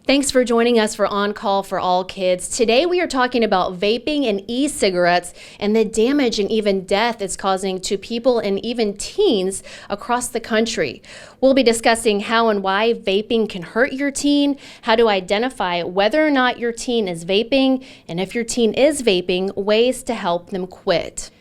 Thanks for joining us for On Call for All Kids. Today we are talking about vaping and e-cigarettes and the damage and even death it's causing to people and even teens across the country. We'll be discussing how and why vaping can hurt your teen, how to identify whether or not your teen is vaping, and if your teen is vaping, ways to help them quit.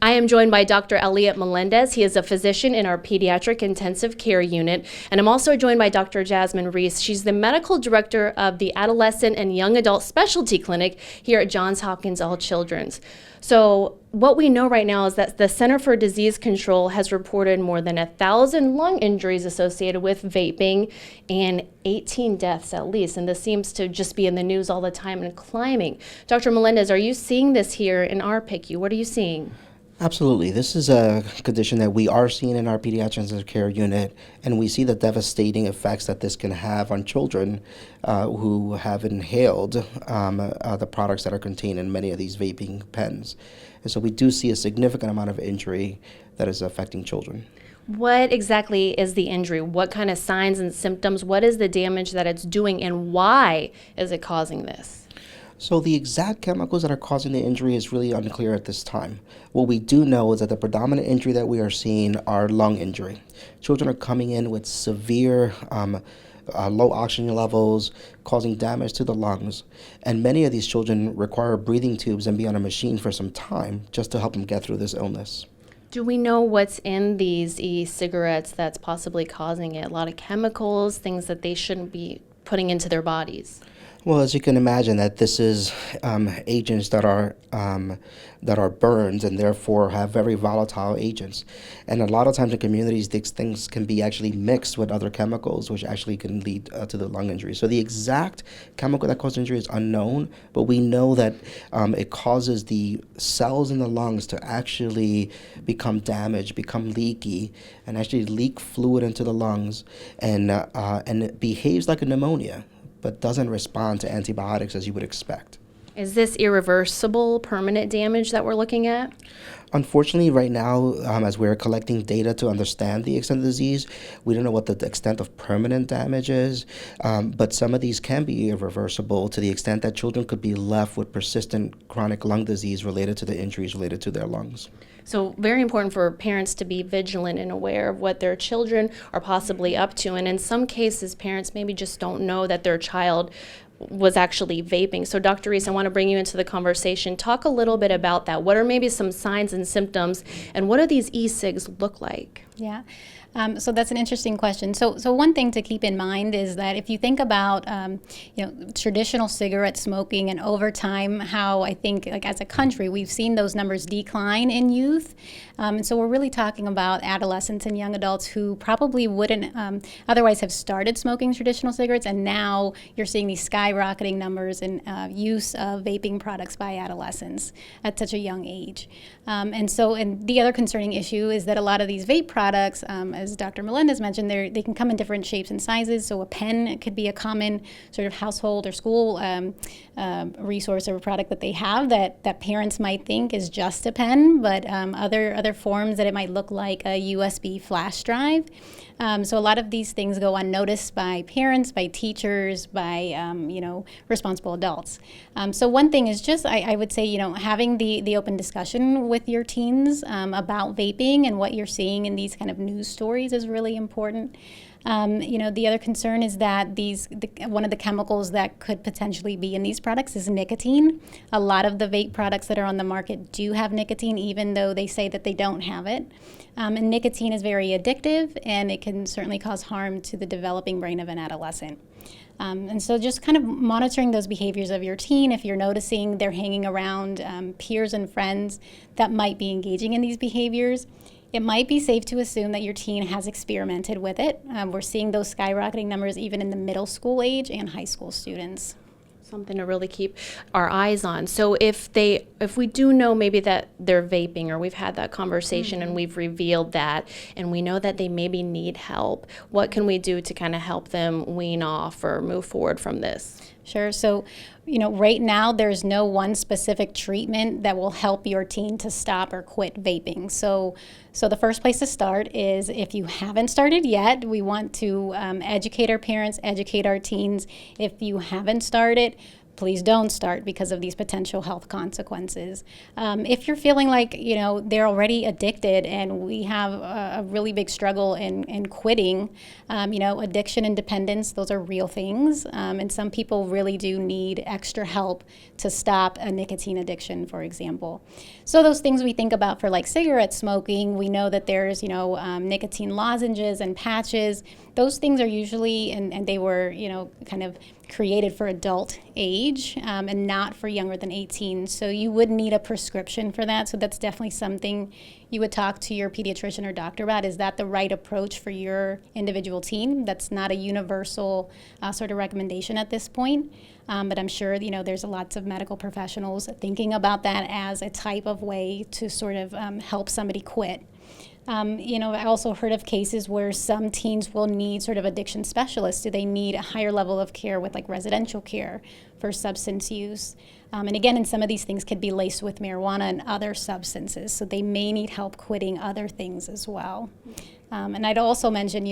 I am joined by Dr. Elliot Melendez. He is a physician in our pediatric intensive care unit. And I'm also joined by Dr. Jasmine Reese. She's the medical director of the Adolescent and Young Adult Specialty Clinic here at Johns Hopkins All Children's. So what we know right now is that the Center for Disease Control has reported more than 1,000 lung injuries associated with vaping and 18 deaths at least. And this seems to just be in the news all the time and climbing. Dr. Melendez, are you seeing this here in our PICU? What are you seeing? Absolutely. This is a condition that we are seeing in our pediatric intensive care unit, and we see the devastating effects that this can have on children who have inhaled the products that are contained in many of these vaping pens. And so we do see a significant amount of injury that is affecting children. What exactly is the injury? What kind of signs and symptoms? What is the damage that it's doing, and why is it causing this? So the exact chemicals that are causing the injury is really unclear at this time. What we do know is that the predominant injury that we are seeing are lung injury. Children are coming in with severe low oxygen levels, causing damage to the lungs. And many of these children require breathing tubes and be on a machine for some time just to help them get through this illness. Do we know what's in these e-cigarettes that's possibly causing it? A lot of chemicals, things that they shouldn't be putting into their bodies. Well, as you can imagine, that this is agents that are burned and therefore have very volatile agents. And a lot of times in communities, these things can be actually mixed with other chemicals, which actually can lead to the lung injury. So the exact chemical that causes injury is unknown, but we know that it causes the cells in the lungs to actually become damaged, become leaky, and actually leak fluid into the lungs, and it behaves like a pneumonia, but doesn't respond to antibiotics as you would expect. Is this irreversible, permanent damage that we're looking at? Unfortunately, right now, as we're collecting data to understand the extent of the disease, we don't know what the extent of permanent damage is, but some of these can be irreversible to the extent that children could be left with persistent chronic lung disease related to the injuries related to their lungs. So very important for parents to be vigilant and aware of what their children are possibly up to. And in some cases, parents maybe just don't know that their child was actually vaping. So Dr. Reese, I want to bring you into the conversation. Talk a little bit about that. What are maybe some signs and symptoms, and what do these e-cigs look like? Yeah. So that's an interesting question. So one thing to keep in mind is that if you think about, traditional cigarette smoking, and over time, how I think, like as a country, we've seen those numbers decline in youth. And so we're really talking about adolescents and young adults who probably wouldn't otherwise have started smoking traditional cigarettes, and now you're seeing these skyrocketing numbers in use of vaping products by adolescents at such a young age. And the other concerning issue is that a lot of these vape products, as Dr. Melendez mentioned, they can come in different shapes and sizes. So a pen could be a common sort of household or school resource or product that they have that parents might think is just a pen, but other forms that it might look like a USB flash drive. So a lot of these things go unnoticed by parents, by teachers, by responsible adults. So one thing is just I would say having the open discussion with your teens about vaping and what you're seeing in these kind of news stories is really important. The other concern is that one of the chemicals that could potentially be in these products is nicotine. A lot of the vape products that are on the market do have nicotine, even though they say that they don't have it. And nicotine is very addictive, and it can certainly cause harm to the developing brain of an adolescent. And so just kind of monitoring those behaviors of your teen, if you're noticing they're hanging around peers and friends that might be engaging in these behaviors, it might be safe to assume that your teen has experimented with it. We're seeing those skyrocketing numbers even in the middle school age and high school students. Something to really keep our eyes on. So if we do know maybe that they're vaping, or we've had that conversation and we've revealed that, and we know that they maybe need help, what can we do to kind of help them wean off or move forward from this? Sure. So, right now there's no one specific treatment that will help your teen to stop or quit vaping. So So the first place to start is, if you haven't started yet, we want to educate our parents, educate our teens. If you haven't started, please don't start because of these potential health consequences. If you're feeling like, they're already addicted and we have a really big struggle in quitting, addiction and dependence, those are real things. And some people really do need extra help to stop a nicotine addiction, for example. So those things we think about for like cigarette smoking, we know that there's, nicotine lozenges and patches. Those things are usually, and they were, kind of created for adult age and not for younger than 18. So you would need a prescription for that. So that's definitely something you would talk to your pediatrician or doctor about. Is that the right approach for your individual teen? That's not a universal sort of recommendation at this point. But I'm sure, there's lots of medical professionals thinking about that as a type of way to sort of help somebody quit. I also heard of cases where some teens will need sort of addiction specialists. Do they need a higher level of care with like residential care for substance use? And again, in some of these things could be laced with marijuana and other substances, so they may need help quitting other things as well. And I'd also mention,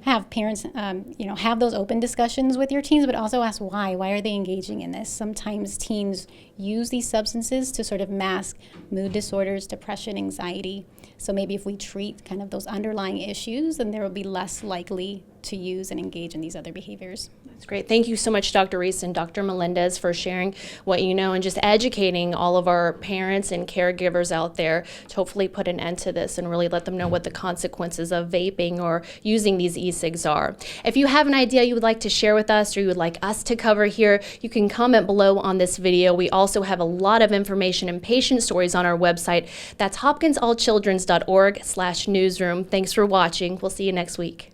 have parents, have those open discussions with your teens, but also ask why. Why are they engaging in this? Sometimes teens use these substances to sort of mask mood disorders, depression, anxiety. So maybe if we treat kind of those underlying issues, then there will be less likely to use and engage in these other behaviors. That's great. Thank you so much, Dr. Reese and Dr. Melendez, for sharing what you know and just educating all of our parents and caregivers out there to hopefully put an end to this and really let them know what the consequences of vaping or using these e-cigs are. If you have an idea you would like to share with us or you would like us to cover here, you can comment below on this video. We also have a lot of information and patient stories on our website. That's hopkinsallchildrens.org/newsroom. Thanks for watching. We'll see you next week.